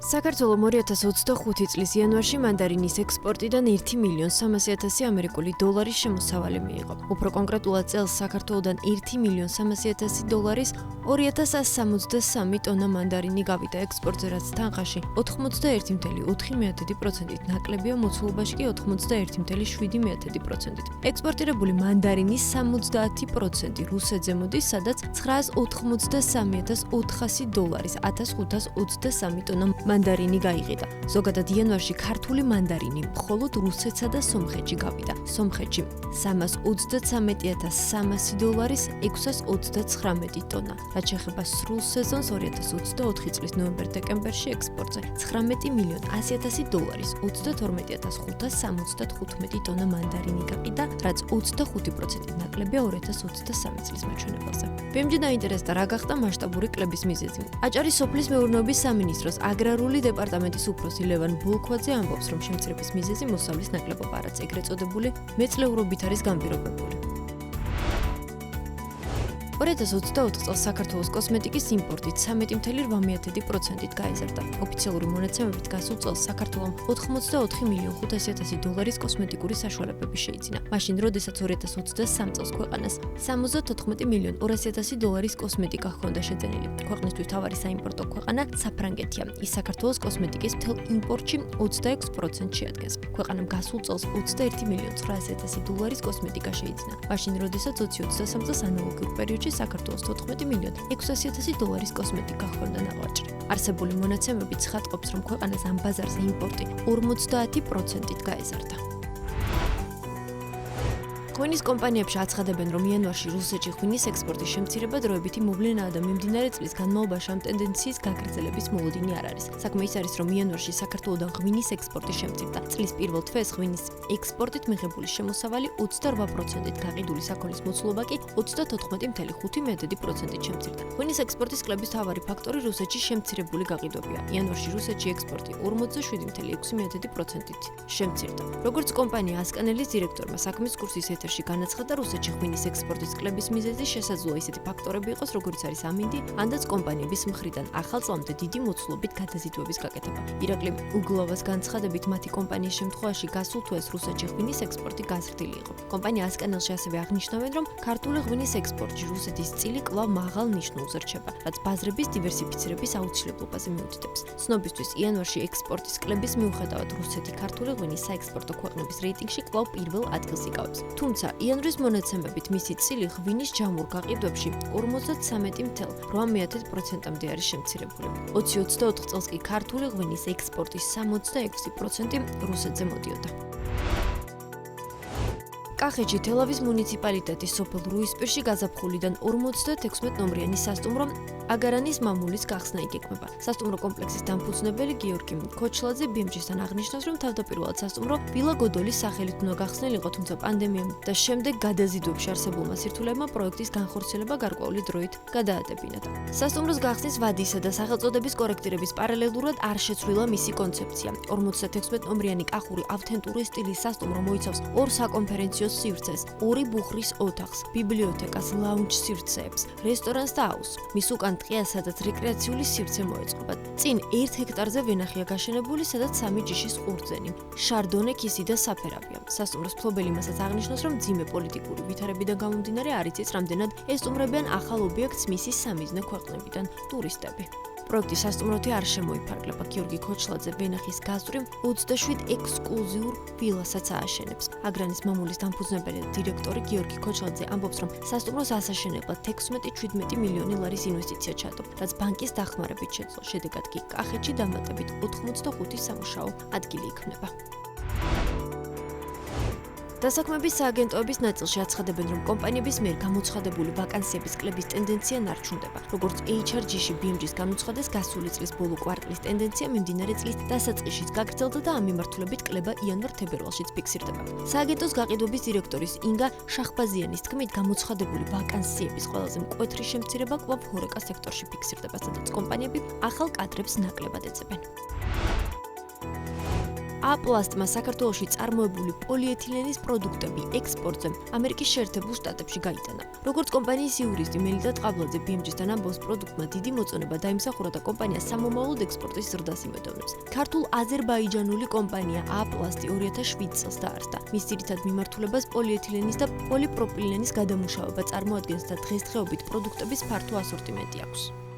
საქართველოს 2025 წლის იანვარში მანდარინის ექსპორტიდან 1.300.000 ამერიკული დოლარის შემოსავალი მიიღო. უფრო კონკრეტულად წელს საქართველოსდან 1.300.000 2163 ტონა მანდარინი გავიდა ექსპორტზე, რაც თანხაში 91.4%-ით ნაკლებია, მოცულობაში კი 91.7%-ით. ექსპორტირებული მანდარინის 70% რუსეთზე მოდის, სადაც 993.400 დოლარის 1523 ტონა მანდარინი გაიყიდა. ზოგადად იანვარში ქართული მანდარინი მხოლოდ რუსეთსა და სომხეთში გავიდა. სომხეთში 333.300 დოლარის 629 ტონა. რაც შეეხება სრულ სეზონს 2024 წლის ნოემბერ-დეკემბერში ექსპორტზე 19.100.000 დოლარის 22.575 ტონა მანდარინი გაყიდა, რაც 25%-ით ნაკლებია 2023 წლის მაჩვენებელზე. BMG დაინტერესდა რა გახდა მასშტაბური კლების მიზეზი. აჭარის სოფლის მეურნეობის სამინისტროს აგრარული დეპარტამენტის უფროსი ლევან ბულქვაძე ამბობს, რომ შემცირების მიზეზი მოსავლის ნაკლებობა, რაც ეგრეთ წოდებული მეწლეურობით არის განპირობებული. 2024 წელს საქართველოს კოსმეტიკის იმპორტით 13.8%-ით გაიზარდა. ოფიციალური მონაცემებით გასულ წელს საქართველომ 84.500.000 დოლარის კოსმეტიკური საშუალებები შეიძინა. მაშინ, როდესაც 2023 წელს ქვეყანას 74.200.000 დოლარის კოსმეტიკა ჰქონდა შეძენილი. ქვეყნისთვის მთავარი საიმპორტო ქვეყანა საფრანგეთია. ის საქართველოს კოსმეტიკის მთელ იმპორტში 26% შეადგენს. ქვეყანამ გასულ წელს 21.900.000 დოლარის კოსმეტიკა შეიძინა. მაშინ, როდესაც 2023 წელს ანალოგიურ პერიოდში საქართველოს 14.600.000 დოლარის კოსმეტიკა ჰქონდა ნაღვაჭრე. არსებული მონაცემები ცხადყოფს, რომ ქვეყანას ამ ბაზარზე იმპორტი 50%-ით გაეზარდა. ღვინის კომპანიებში აცხადებენ, რომ იანვარში რუსეთში ღვინის ექსპორტის შემცირება დროებითი მოვლენაა და მიმდინარე წლის განმავლობაში ამ ტენდენციის გაგრძელების მოლოდინი არ არის. საქმე ის არის, რომ იანვარში საქართველოსდან ღვინის ექსპორტი შემცირდა. წლის პირველ თვეს ღვინის ექსპორტით მიღებული შემოსავალი 28%-ით, გაყიდული საქონლის მოცულობა კი 34.5%-ით შემცირდა. ღვინის ექსპორტის კლების მთავარი ფაქტორი რუსეთში შემცირებული გაყიდვებია. იანვარში რუსეთში ექსპორტი 47.6%-ით შემცირდა. როგორც კომპანია ასკანელის დირექტორმა საქმის კურსის ეთერში განაცხადა, რუსეთში ღვინის ექსპორტის კლების მიზეზი შესაძლოა ისეთი ფაქტორები იყოს, როგორც არის ამინდი,ანდაც კომპანიების მხრიდან ახალ წლამდე დიდი მოცულობით გადაზიდვების გაკეთება. ირაკლი უგლოვას განცხადებით, მათი კომპანიის შემთხვევაში გასულ თვეს რუსეთში ღვინის ექსპორტი გაზრდილი იყო. კომპანია ასკანელში ასევე აღნიშნავენ, რომ ქართული ღვინის ექსპორტში რუსეთის წილი კვლავ მაღალ ნიშნულზე რჩება, რაც ბაზრების დივერსიფიცირების აუცილებლობაზე მიუთითებს. ცნობისთვის, იანვარში ექსპორტის კლების მიუხედავად რუსეთი ქართული ღვინის საექსპორტო ქვეყნების რეიტინგში კვლავ პირველ ადგილს იკავებს. თუმცა, იანვრის მონაცემებით მისი წილი ღვინის ჯამურ გაყიდვებში 53.8%-მდე არის შემცირებული. 2024 წელს კი ქართული ღვინის ექსპორტის 66% რუსეთზე მოდიოდა. კახეთში თელავის მუნიციპალიტეტის სოფელ რუისპირში გაზაფხულიდან 56 ნომრიანი სასტუმრო აგარანის მამულის გახსნა იგეგმება. სასტუმრო კომპლექსის დამფუძნებელი გიორგი ქოჩლაძე BMG-სთან აღნიშნავს, რომ თავდაპირველად სასტუმრო ვილა გოდოლის სახელით უნდა გახსნილიყო, თუმცა პანდემიამ და შემდეგ გადაზიდვებში არსებულმა სირთულეებმა პროექტის განხორციელება გარკვეული დროით გადაადებინათ. სასტუმროს გახსნის ვადისა და სახელწოდების კორექტირების პარალელურად არ შეცვლილა მისი კონცეფცია. 56 ნომრიანი კახური ავთენტური სტილის სასტუმრო მოიცავს 2 საკონფერენციო სივრცეს, 2 ბუხრის ოთახს, ბიბლიოთეკას, ლაუნჯ სივრცეებს, რესტორანს და აუზს. მის უკან ტყია, სადაც რეკრეაციული სივრცე მოეწყობა. წინ 1 ჰექტარზე ვენახია გაშენებული, სადაც 3 ჯიშის ყურძენი, შარდონე, ქისი და საფერავია. სასტუმროს მფლობელი მასაც აღნიშნავს, რომ მძიმე პოლიტიკური ვითარებიდან გამომდინარე არ იცის, რამდენად ესტუმრებიან ახალ ობიექტს მისი სამიზნე ქვეყნებიდან ტურისტები. პროექტი სასტუმროთი არ შემოიფარგლება. გიორგი ქოჩლაძე ვენახის გასწვრივ 27 ექსკლუზიურ ვილასაც ააშენებს. აგრანის მამულის დამფუძნებელი და დირექტორი გიორგი ქოჩლაძე ამბობს, რომ სასტუმროს ასაშენებლად 16-17 მილიონი ლარის ინვესტიცია ჩადო, რაც ბანკის დახმარებით შეძლო. შედეგად კი კახეთში დამატებით 85 სამუშაო ადგილი იქმნება. დასაქმების სააგენტოების ნაწილში აცხადებენ, რომ კომპანიების მიერ გამოცხადებული ვაკანსიების კლების ტენდენცია ნარჩუნდება. როგორც HRG-ში BMG-ს გამოცხადეს, გასული წლის ბოლო კვარტლის ტენდენცია მიმდინარე წლის დასაწყისშიც გაგრძელდა და ამ მიმართულებით კლება იანვარ-თებერვალშიც ფიქსირდება. სააგენტოს გაყიდვების დირექტორის ინგა შახბაზიანის თქმით, გამოცხადებული ვაკანსიების ყველაზე მკვეთრი შემცირება კვლავ ჰორეკა სექტორში ფიქსირდება, სადაც კომპანიები ახალ კადრებს ნაკლებად ეძებენ. A-პლასტმა საქართველოში წარმოებული პოლიეთილენის პროდუქტები ექსპორტზე ამერიკის შეერთებულ შტატებში გაიტანა. როგორც კომპანიის იურისტი მელიტა ტყაბლაძე BMG-თან ამბობს, პროდუქტმა დიდი მოწონება დაიმსახურა და კომპანია სამომავლოდ ექსპორტის ზრდას იმედოვნებს. ქართულ აზერბაიჯანული კომპანია A-პლასტი 2007 წელს დაარსდა. მის ძირითად მიმართულებას პოლიეთილენის და პოლიპროპილენის გადამუშავება წარმოადგენს და დღესდღეობით პროდუქტების ფართო ასორტიმენტი აქვს.